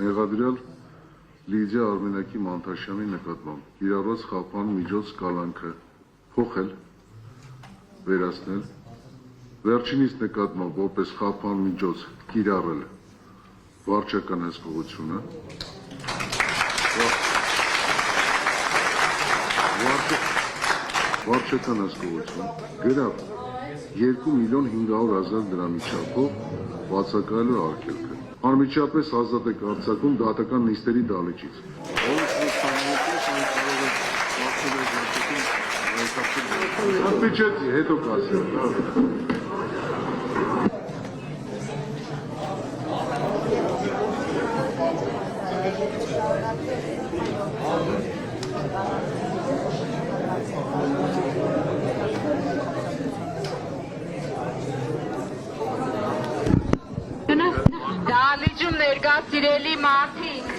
Մեղադրյալ Լիդիա Արմենակի Մանտաշյանի նկատմամբ կիրառված խափան միջոց կալանքը փոխել, վերացնել, վերջինիս նկատմամբ որպես խափան միջոց կիրառել վարչական հսկողությունը, վարչական հսկողություն գրավ 2.500.000 դրամի չափով բացակայելու արգելքը։ Անմիջապես ազատ եք արձակում դատական նիստերի դահլիճից։ Отвечайте, это указано. Դահլիճում ներկա սիրելի մարդիկ,